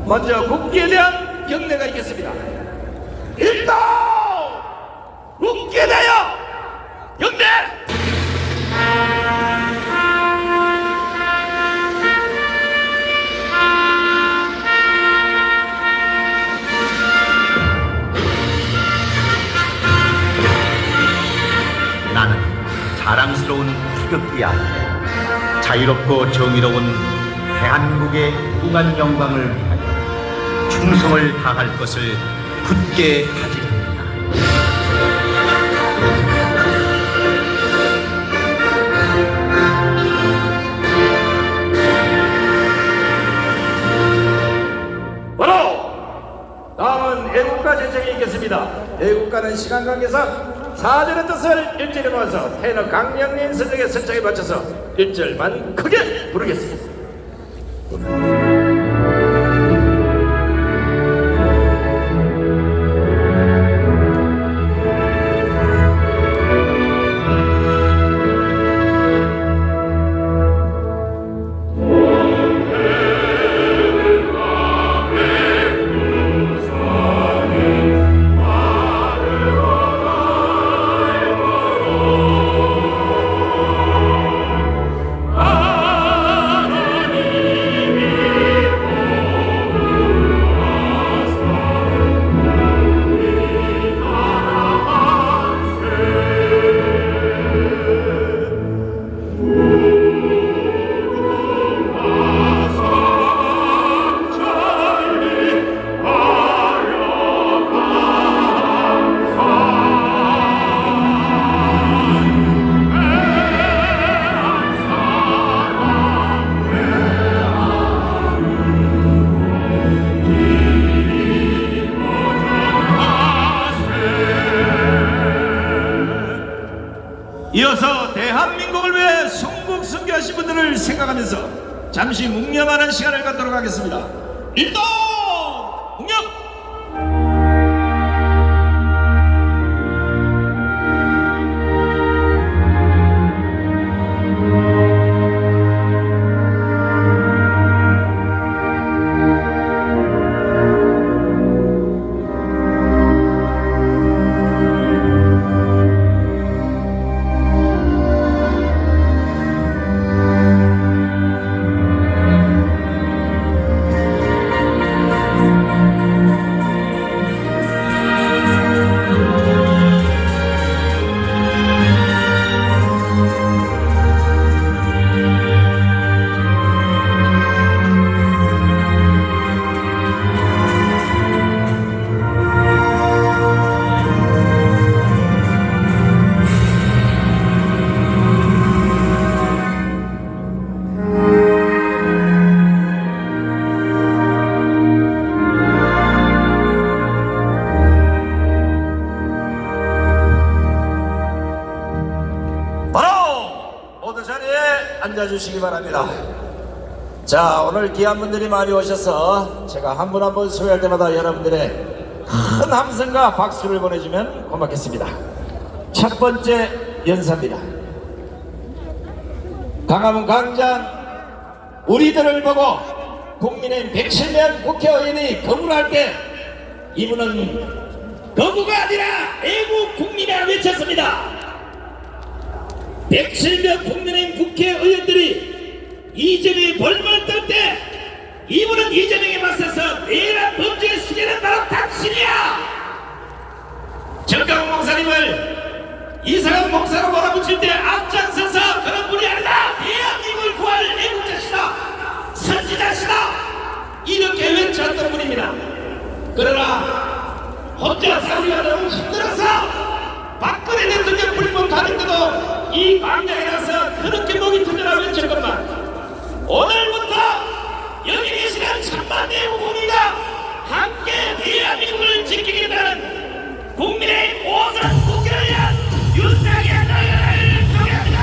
먼저 국기에 대한 경례가 있겠습니다. 일동 국기에 대하여 경례. 나는 자랑스러운 태극기 아래 자유롭고 정의로운 대한민국의 무궁한 영광을 위하여 충성을 다할 것을 굳게 다짐합니다. 바로 다음은 애국가 제정이 있겠습니다. 애국가는 시간 관계상 사전의 뜻을 1절에 모아서 테너 강영린 선생의 선창에 맞춰서 1절만 크게 부르겠습니다. 이어서 대한민국을 위해 순국순교하신 분들을 생각하면서 잠시 묵념하는 시간을 갖도록 하겠습니다. 일동 묵념. 앉아주시기 바랍니다. 자, 오늘 귀한 분들이 많이 오셔서 제가 한 분 한 분 소개할 때마다 여러분들의 큰 함성과 박수를 보내주면 고맙겠습니다. 첫 번째 연사입니다. 광화문 광장 우리들을 보고 국민의힘 107명 국회의원이 거부를 할 때 이분은 거부가 아니라 애국 국민이라 외쳤습니다. 107명 국민의힘 국회의원들이 이재명이 벌벌 떨 때 이분은 이재명에 맞서서 내란 범죄의 수괴는 바로 당신이야. 정강훈 목사님을 이상한 목사로 몰아붙일 때 앞장서서 그런 분이 아니다. 대한민국을 구할 애국자시다, 선지자시다, 이렇게 외쳤던 분입니다. 그러나 혼자 살기가 너무 힘들어서 박근혜 대통령 불법 가는데도 이 광장에 나서 그렇게 목이 터져라 외칠 것만, 오늘부터 여기 계시는 천만 대국민과 함께 대한민국을 지키겠다는 국민의 모든 국회를 위한 윤석열 당을 소개합니다.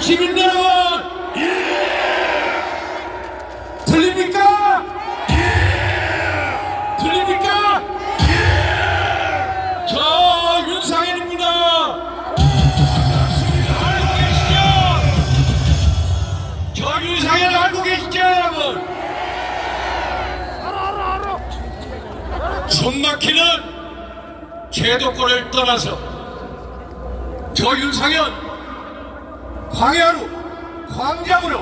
시민 여러분, 들립니까? 들립니까? 저 윤상현입니다. 알고 계시죠? 저 윤상현 알고 계시죠, 여러분? 숨막히는 제도권을 떠나서 저 윤상현 광야로, 광장으로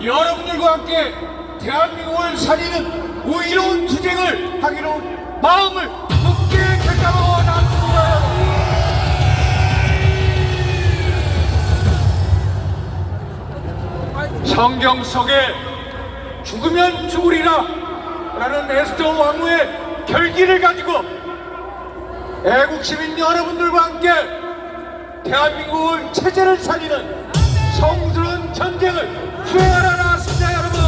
여러분들과 함께 대한민국을 살리는 의로운 투쟁을 하기로 마음을 굳게 결단하고 나섭니다. 성경 속에 죽으면 죽으리라 라는 에스더 왕후의 결기를 가지고 애국 시민 여러분들과 함께 대한민국을 체제를 살리는 성스러운 전쟁을 수행하러 나왔습니다, 여러분.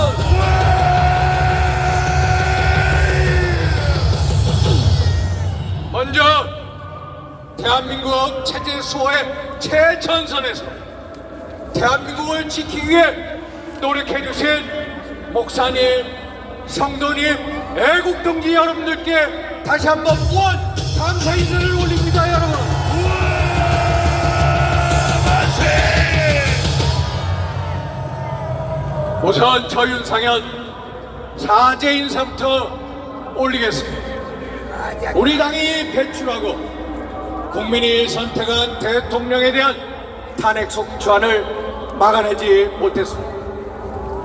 먼저 대한민국 체제 수호의 최전선에서 대한민국을 지키기 위해 노력해 주신 목사님, 성도님, 애국동지 여러분들께 다시 한번 무한 감사 인사를 올립니다, 여러분. 우선 저 윤상현 사죄 인사부터 올리겠습니다. 우리 당이 배출하고 국민이 선택한 대통령에 대한 탄핵 소추안을 막아내지 못했습니다.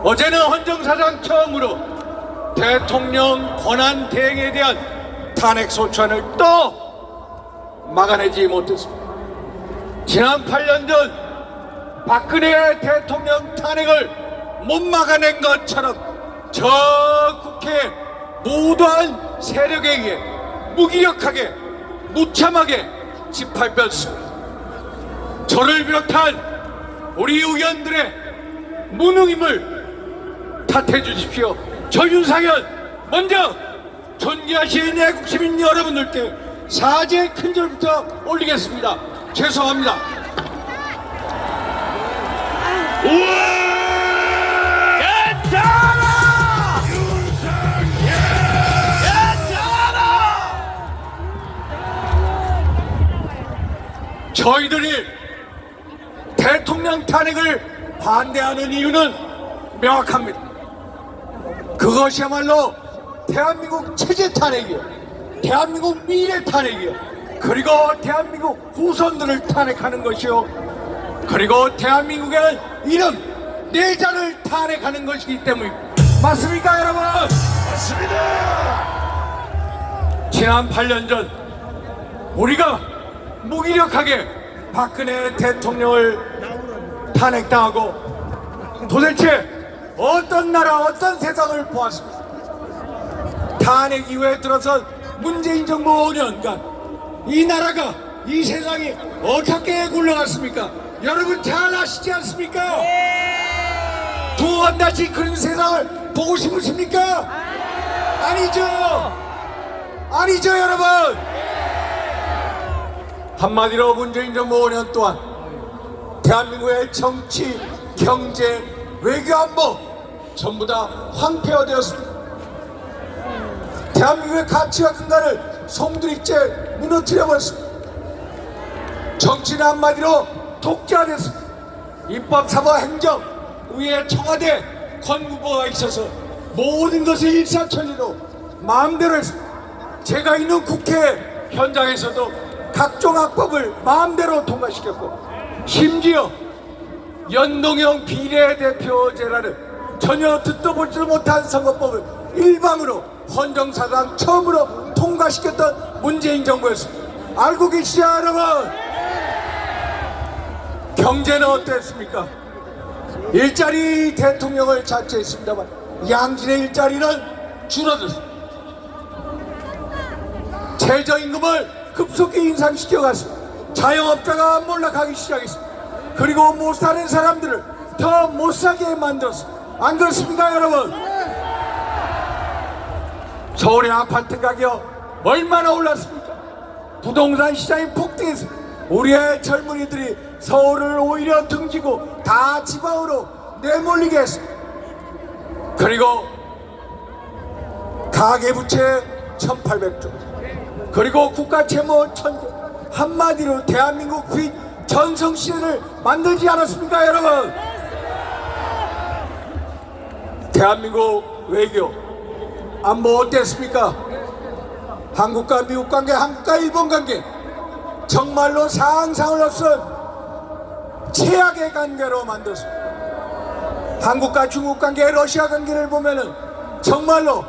어제는 헌정사상 처음으로 대통령 권한 대행에 대한 탄핵 소추안을 또 막아내지 못했습니다. 지난 8년 전 박근혜 대통령 탄핵을 못 막아낸 것처럼 저 국회 무도한 세력에 의해 무기력하게 무참하게 짓밟혔습니다. 저를 비롯한 우리 의원들의 무능임을 탓해 주십시오. 저 윤상현 먼저 존귀하신 애국시민 여러분들께 사죄의 큰절부터 올리겠습니다. 죄송합니다. 저희들이 대통령 탄핵을 반대하는 이유는 명확합니다. 그것이야말로 대한민국 체제 탄핵이요, 대한민국 미래 탄핵이요, 그리고 대한민국 후손들을 탄핵하는 것이요, 그리고 대한민국의 이름, 내자를 탄핵하는 것이기 때문입니다. 맞습니까, 여러분? 맞습니다. 지난 8년 전 우리가 무기력하게 박근혜 대통령을 탄핵당하고 도대체 어떤 나라, 어떤 세상을 보았습니까? 탄핵 이후에 들어선 문재인 정부 5년간 이 나라가, 이 세상이 어떻게 굴러갔습니까? 여러분 잘 아시지 않습니까? 두 번 다시 그런 세상을 보고 싶으십니까? 아니죠. 아니죠, 여러분. 한마디로 문재인 정부 5년 동안 대한민국의 정치, 경제, 외교, 안보 전부 다 황폐화되었습니다. 대한민국의 가치와 근간을 송두리째 무너뜨려버렸습니다. 정치는 한마디로 독재화됐습니다. 입법, 사법, 행정, 위에 청와대, 건국부가 있어서 모든 것을 일사천리로 마음대로 했습니다. 제가 있는 국회 현장에서도 각종 악법을 마음대로 통과시켰고, 심지어 연동형 비례대표제라는 전혀 듣도 보지도 못한 선거법을 일방으로 헌정사상 처음으로 통과시켰던 문재인 정부였습니다. 알고 계시죠, 여러분? 경제는 어땠습니까? 일자리 대통령을 자처했습니다만 양질의 일자리는 줄어들었습니다. 최저임금을 급속히 인상시켜갔습니다. 자영업자가 몰락하기 시작했습니다. 그리고 못 사는 사람들을 더 못 사게 만들었습니다. 안 그렇습니까, 여러분? 서울의 아파트 가격 얼마나 올랐습니까? 부동산 시장이 폭등했습니다. 우리의 젊은이들이 서울을 오히려 등지고 다 지방으로 내몰리게 했습니다. 그리고 가계부채 1800조, 그리고 국가채무 1000조, 한마디로 대한민국 빚 전성시대를 만들지 않았습니까 여러분? 대한민국 외교 안보 어땠습니까? 한국과 미국 관계, 한국과 일본 관계 정말로 상상을 넘은 최악의 관계로 만들었습니다. 한국과 중국 관계, 러시아 관계를 보면은 정말로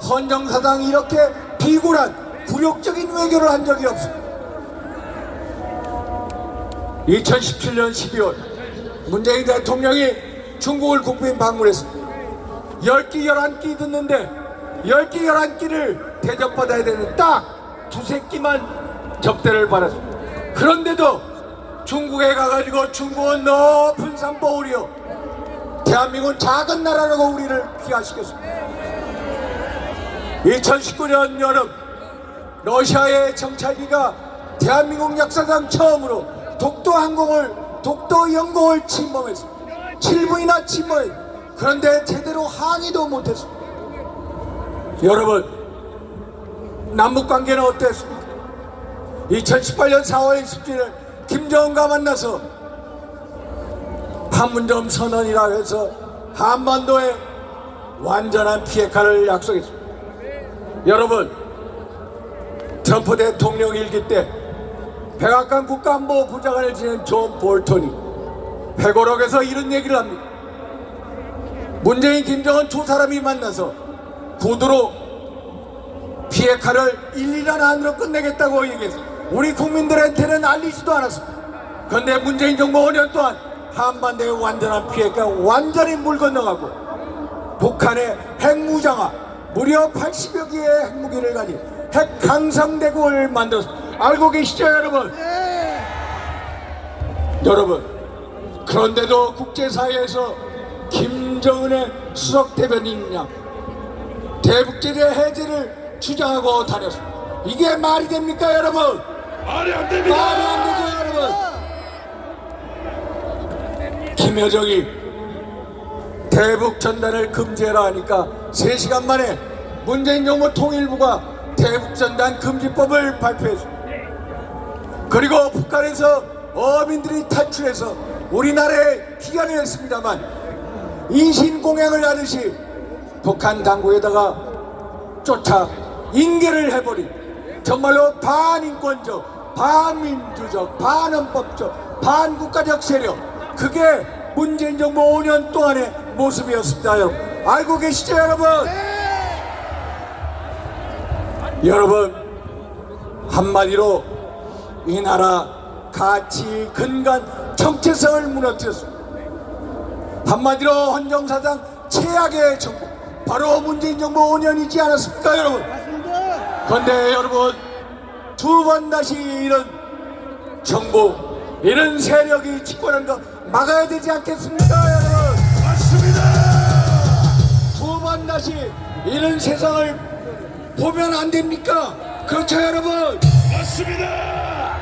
헌정사상 이렇게 비굴한 굴욕적인 외교를 한 적이 없습니다. 2017년 12월 문재인 대통령이 중국을 국빈 방문했습니다. 10끼 11끼 듣는데 10끼 11끼를 대접받아야 되는 딱 두세 끼만 접대를 받았습니다. 그런데도 중국에 가가지고 중국은 높은 산보우리요, 대한민국은 작은 나라라고 우리를 피하시켰습니다. 2019년 여름 러시아의 정찰기가 대한민국 역사상 처음으로 독도 영공을 침범했습니다. 7분이나 침범했습니다. 그런데 제대로 항의도 못했습니다. 여러분, 남북관계는 어땠습니까? 2018년 4월 27일 김정은과 만나서 판문점 선언이라 해서 한반도에 완전한 비핵화를 약속했습니다. 여러분, 트럼프 대통령 일기 때 백악관 국가안보부 장관을 지낸 존 볼턴이 회고록에서 이런 얘기를 합니다. 문재인, 김정은 두 사람이 만나서 구두로 비핵화를 1, 2년 안으로 끝내겠다고 얘기했어요. 우리 국민들한테는 알리지도 않았습니다. 그런데 문재인 정부 5년 동안 한반도의 완전한 비핵화 완전히 물 건너가고 북한의 핵무장화, 무려 80여 개의 핵무기를 가진 핵강성대국을 만들었습니다. 알고 계시죠 여러분? 네. 여러분, 그런데도 국제사회에서 김정은의 수석 대변인 양 대북제재 해제를 주장하고 다녔습니다. 이게 말이 됩니까 여러분? 말이 안 됩니다. 말이 안 되죠 여러분. 김여정이 대북 전단을 금지해라 하니까 3시간 만에 문재인 정부 통일부가 대북 전단 금지법을 발표했습니다. 그리고 북한에서 어민들이 탈출해서 우리나라에 귀환을 했습니다만 인신공양을 하듯이 북한 당국에다가 쫓아 인계를 해버린 정말로 반인권적, 반민주적, 반헌법적, 반국가적 세력, 그게 문재인 정부 5년 동안의 모습이었습니다. 여러분, 알고 계시죠 여러분? 여러분, 한마디로 이 나라 가치, 근간, 정체성을 무너뜨렸습니다. 한마디로 헌정사상 최악의 정부, 바로 문재인 정부 5년이지 않았습니까 여러분? 그런데 여러분, 두 번 다시 이런 정부, 이런 세력이 집권한 거 막아야 되지 않겠습니까 여러분? 맞습니다. 두 번 다시 이런 세상을 보면 안 됩니까? 그렇죠 여러분? 맞습니다.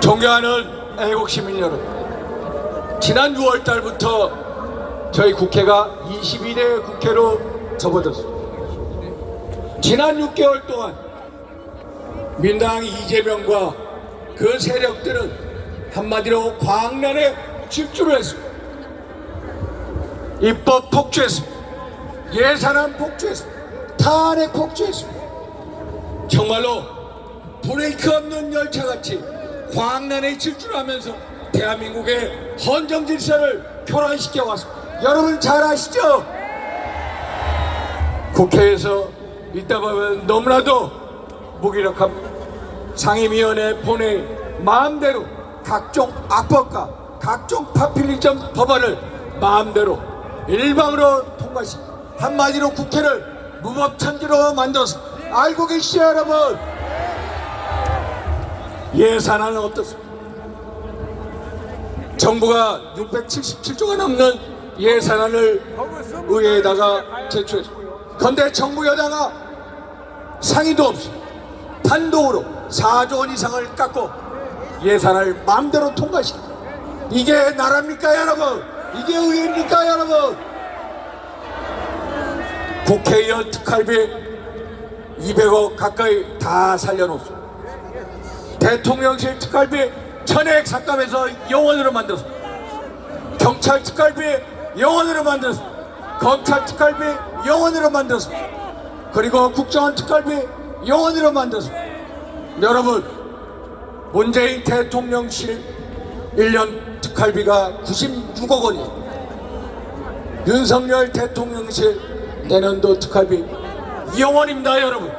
존경하는 애국시민 여러분, 지난 6월 달부터 저희 국회가 22대 국회로 접어들었습니다. 지난 6개월 동안 민당 이재명과 그 세력들은 한마디로 광란에 집중을 했습니다. 입법 폭주했습니다. 예산안 폭주했습니다. 탄핵 폭주했습니다. 정말로 브레이크 없는 열차같이 광란에 질주하면서 대한민국의 헌정 질서를 교란시켜 왔습니다. 여러분 잘 아시죠? 국회에서 있다 보면 너무나도 무기력합니다. 상임위원회 본회의 마음대로 각종 악법과 각종 파퓰리즘 법안을 마음대로 일방으로 통과시킵니다. 한마디로 국회를 무법천지로 만들었습니다. 알고 계시죠 여러분? 예산안은 어떻습니까? 정부가 677조가 넘는 예산안을 의회에다가 제출했습니다. 그런데 정부 여당이 상의도 없이 단독으로 4조 원 이상을 깎고 예산을 마음대로 통과시켜. 이게 나라입니까 여러분? 이게 의회입니까 여러분? 국회의원 특활비 200억 가까이 다 살려놓습니다. 대통령실 특활비 전액 삭감해서 영원으로 만들었습니다. 경찰 특활비 영원으로 만들었습니다. 검찰 특활비 영원으로 만들었습니다. 그리고 국정원 특활비 영원으로 만들었습니다. 여러분, 문재인 대통령실 1년 특활비가 96억 원이에요. 윤석열 대통령실 내년도 특활비 영원입니다 여러분.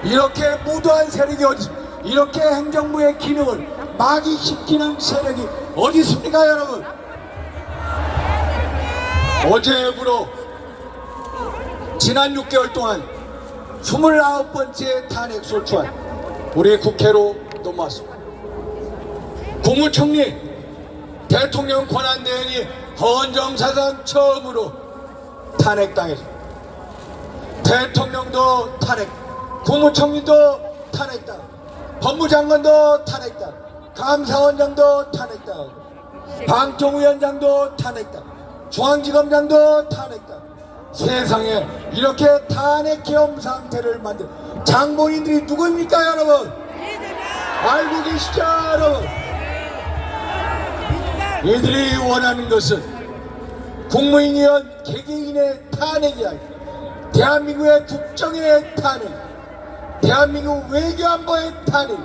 이렇게 무도한 세력이 어디 있습니까? 이렇게 행정부의 기능을 마귀시키는 세력이 어디 있습니까 여러분? 어제부로 지난 6개월 동안 29번째 탄핵 소추안 우리 국회로 넘어왔습니다. 국무총리 대통령 권한 대행이 헌정사상 처음으로 탄핵당했습니다. 대통령도 탄핵, 국무총리도 탄핵당, 법무장관도 탄핵당, 감사원장도 탄핵당, 방통위원장도 탄핵당, 중앙지검장도 탄핵당. 세상에 이렇게 탄핵 계엄 상태를 만든 장본인들이 누구입니까 여러분? 알고 계시죠 여러분? 이들이 원하는 것은 국무위원 개개인의 탄핵이 아니라 대한민국의 국정의 탄핵, 대한민국 외교안보의 탄핵,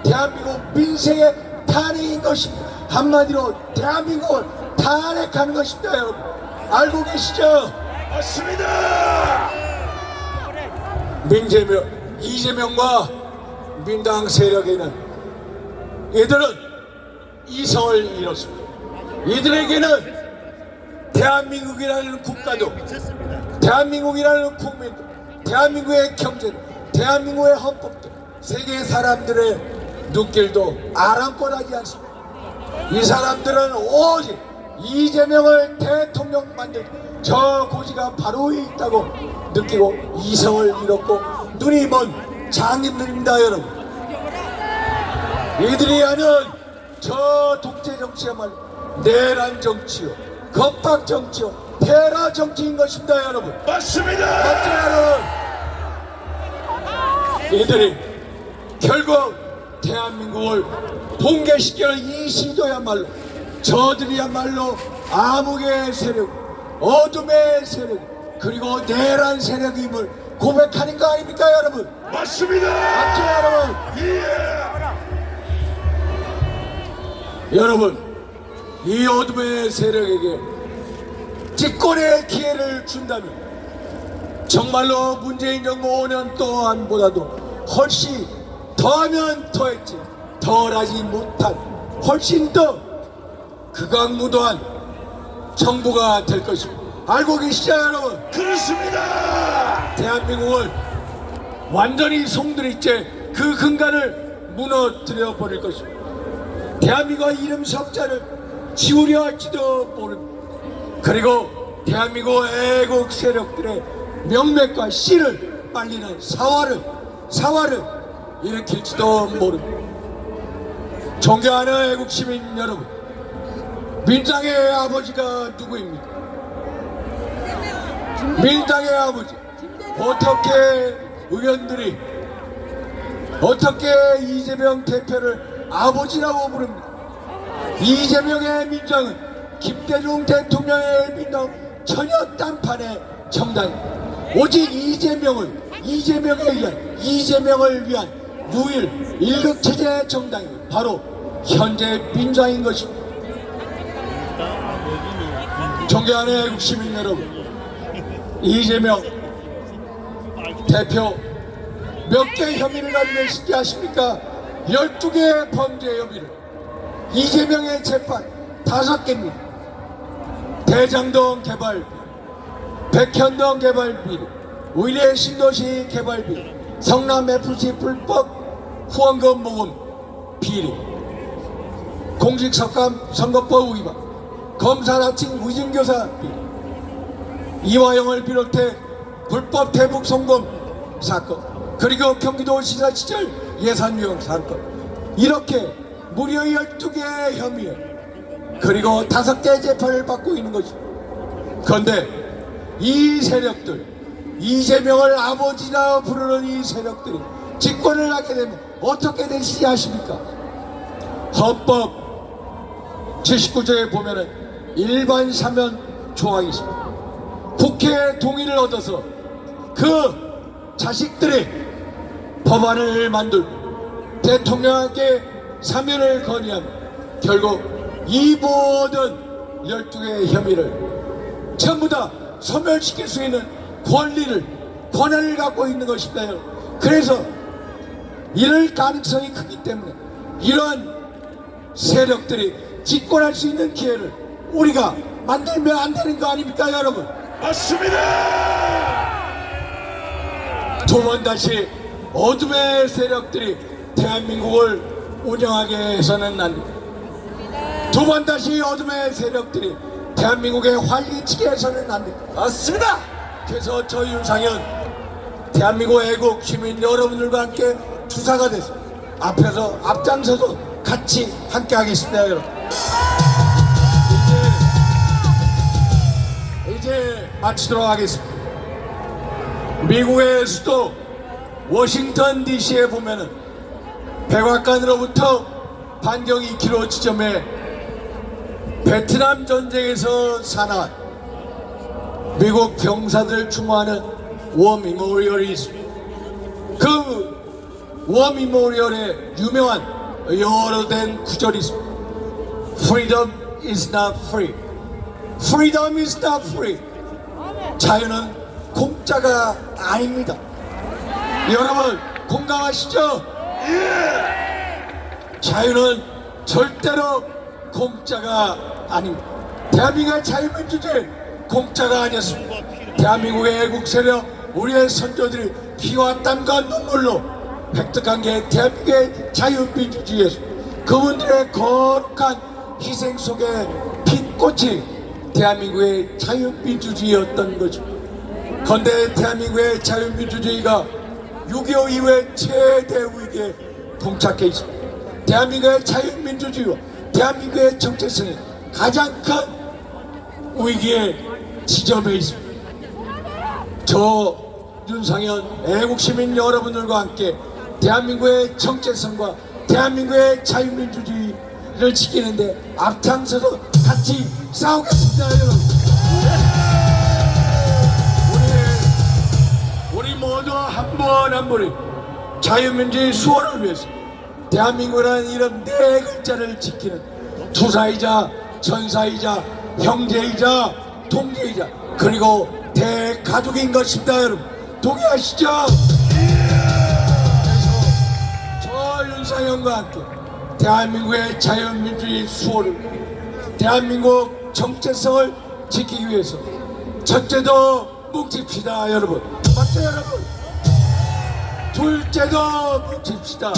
대한민국 민생의 탄핵인 것입니다. 한마디로 대한민국을 탄핵하는 것입니다 여러분. 알고 계시죠? 맞습니다. 이재명과 민당 세력에는 이들은 이성을 잃었습니다. 이들에게는 대한민국이라는 국가도, 대한민국이라는 국민도, 대한민국의 경제도, 대한민국의 헌법도, 세계 사람들의 눈길도 아랑곳하지 않습니다. 이 사람들은 오직 이재명을 대통령 만들 저 고지가 바로 위에 있다고 느끼고 이성을 잃었고 눈이 먼 장인들입니다 여러분. 이들이 하는 저 독재 정치야말로 내란 정치요, 겁박 정치요, 테러 정치인 것입니다 여러분. 맞습니다. 맞죠 여러분? 이들이 결국 대한민국을 붕괴시키는 이 시도야말로 저들이야말로 암흑의 세력, 어둠의 세력, 그리고 내란 세력임을 고백하는 거 아닙니까 여러분? 맞습니다. 맞죠 여러분? 예. 여러분, 이 어둠의 세력에게 집권의 기회를 준다면 정말로 문재인 정부 5년 동안보다도 훨씬 더하면 더했지 덜하지 못한 훨씬 더 극악무도한 정부가 될 것입니다. 알고 계시죠 여러분? 그렇습니다. 대한민국을 완전히 송두리째 그 근간을 무너뜨려 버릴 것입니다. 대한민국의 이름 석자를 지우려 할지도 모릅니다. 그리고 대한민국 애국 세력들의 명맥과 씨를 빨리는 사활을 일으킬지도 모릅니다. 존경하는 애국 시민 여러분, 민당의 아버지가 누구입니까? 민당의 아버지. 어떻게 의원들이 어떻게 이재명 대표를 아버지라고 부릅니까? 이재명의 민당은 김대중 대통령의 민당 전혀 딴판의 정당입니다. 오직 이재명을 위한 유일 일극체제 정당이 바로 현재 민주당인 것입니다. 존경하는 애국 시민 여러분, 이재명 대표 몇 개 혐의를 가지고 있는지 아십니까? 12개의 범죄 혐의를. 이재명의 재판 5개입니다. 대장동 개발 비리, 백현동 개발 비리, 의뢰 신도시 개발 비리, 성남 FC 불법 후원금 모금 비리, 공직선거법 위반, 검사 나칭 위증교사 비리, 이화영을 비롯해 불법 대북 송금 사건, 그리고 경기도 시사 시절 예산 유용 사건, 이렇게 무려 12개의 혐의에 그리고 5개의 재판을 받고 있는 것입니다. 그런데 이 세력들, 이재명을 아버지라 부르는 이 세력들이 집권을 하게 되면 어떻게 되시지 아십니까? 헌법 79조에 보면은 일반 사면 조항이 있습니다. 국회의 동의를 얻어서 그 자식들이 법안을 만들고 대통령에게 사면을 건의하면 결국 이 모든 12개의 혐의를 전부 다 소멸시킬 수 있는 권한을 갖고 있는 것입니다. 그래서 이럴 가능성이 크기 때문에 이러한 세력들이 집권할 수 있는 기회를 우리가 만들면 안 되는 거 아닙니까, 여러분? 맞습니다. 두 번 다시 어둠의 세력들이 대한민국을 운영하게 해서는 안 됩니다. 두 번 다시 어둠의 세력들이 대한민국에 활기치게 해서는 안 됩니다. 맞습니다. 그래서 저 윤상현 대한민국 애국 시민 여러분들과 함께 주사가 돼서 앞에서 앞장서서 같이 함께 하겠습니다, 여러분. 이제 마치도록 하겠습니다. 미국의 수도 워싱턴 DC에 보면은 백악관으로부터 반경 2km 지점에 베트남 전쟁에서 사망한 미국 병사들 추모하는 워 미모리얼이 있습니다. 그 워 미모리얼에 유명한 여러 된 구절이 있습니다. Freedom is not free. Freedom is not free. 자유는 공짜가 아닙니다. 여러분 공감하시죠? 자유는 절대로 공짜가 아닙니다. 대한민국의 자유민주주의 공짜가 아니었습니다. 대한민국의 애국 세력 우리의 선조들이 피와 땀과 눈물로 획득한 게 대한민국의 자유민주주의였습니다. 그분들의 거룩한 희생 속에 핀 꽃이 대한민국의 자유민주주의였던 거죠. 그런데 대한민국의 자유민주주의가 6.25 이후에 최대 위기에 봉착해 있습니다. 대한민국의 자유민주주의와 대한민국의 정체성이 가장 큰 위기의 지점에 있습니다. 저 윤상현 애국시민 여러분들과 함께 대한민국의 정체성과 대한민국의 자유민주주의를 지키는데 앞장서서 같이 싸우겠습니다, 여러분. 우리 모두 한 번 한 분이 자유민주주의 수호를 위해서 대한민국이라는 이름 4글자를 지키는 투사이자 전사이자 형제이자 동지이자 그리고 대가족인 것입니다, 여러분. 동의하시죠? 그래서 저 윤상현과 함께 대한민국의 자유민주주의 수호를 대한민국 정체성을 지키기 위해서 첫째도 뭉칩시다, 여러분. 맞죠, 여러분? 둘째도 뭉칩시다.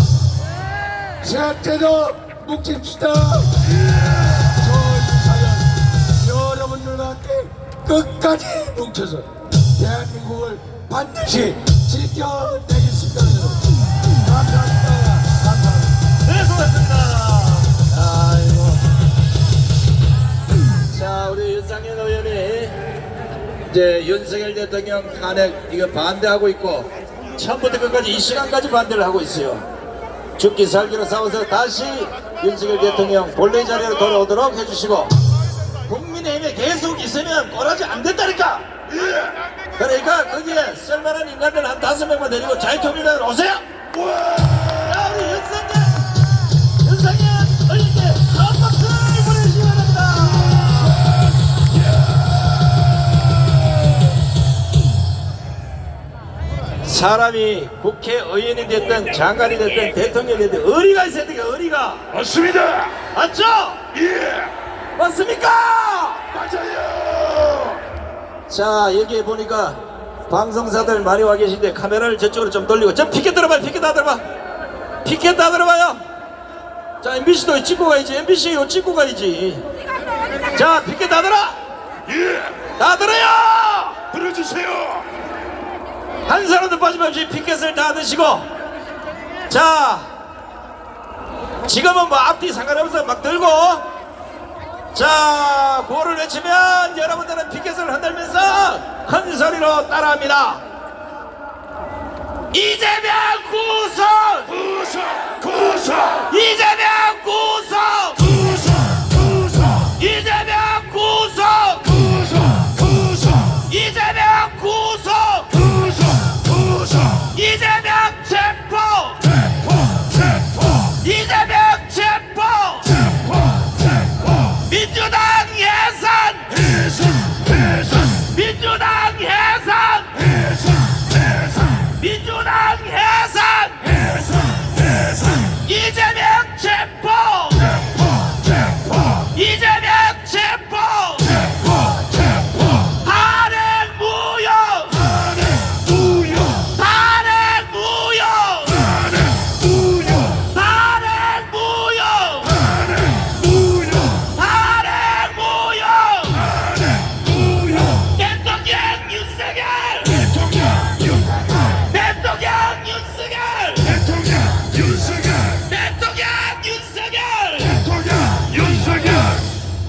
셋째도 뭉칩시다. 저 윤상현 여러분들과 함께 끝까지 뭉쳐서 대한민국을 반드시 지켜내겠습니다, 여러분. 감사합니다. 감사합니다. 네, 수고하셨습니다. 아이고. 자, 우리 윤상현 의원이 이제 윤석열 대통령 탄핵 이거 반대하고 있고 처음부터 끝까지 이 시간까지 반대를 하고 있어요. 죽기 살기로 싸워서 다시 윤석열 대통령 본래 자리로 돌아오도록 해주시고 국민의힘에 계속 있으면 꼬라지 안 된다니까. 그러니까 거기에 쓸만한 인간들 한 5명만 데리고 자유통일당으로 오세요. 야, 우리 윤상현 의원께 큰 박수를 보내주시기 바랍니다. 사람이 국회의원이 됐든 장관이 됐든 대통령이 됐든 의리가 있어야 돼요. 의리가. 맞습니다. 맞죠? 예, 맞습니까? 맞아요. 자, 여기 보니까 방송사들 많이 와 계신데 카메라를 저쪽으로 좀 돌리고 저 피켓 들어봐요. 피켓 다 들어봐. 피켓 다 들어봐요. 자, MBC도 찍고 가야지. MBC 이거 찍고 가야지. 자, 피켓 다 들어. 예, 다 들어요. 들어주세요. 한 사람도 빠짐없이 피켓을 다 드시고 자 지금은 뭐 앞뒤 상관없어 막 들고 자 구호를 외치면 여러분들은 피켓을 흔들면서 큰 소리로 따라합니다. 이재명 구속! 구성 구성 이재명 구속!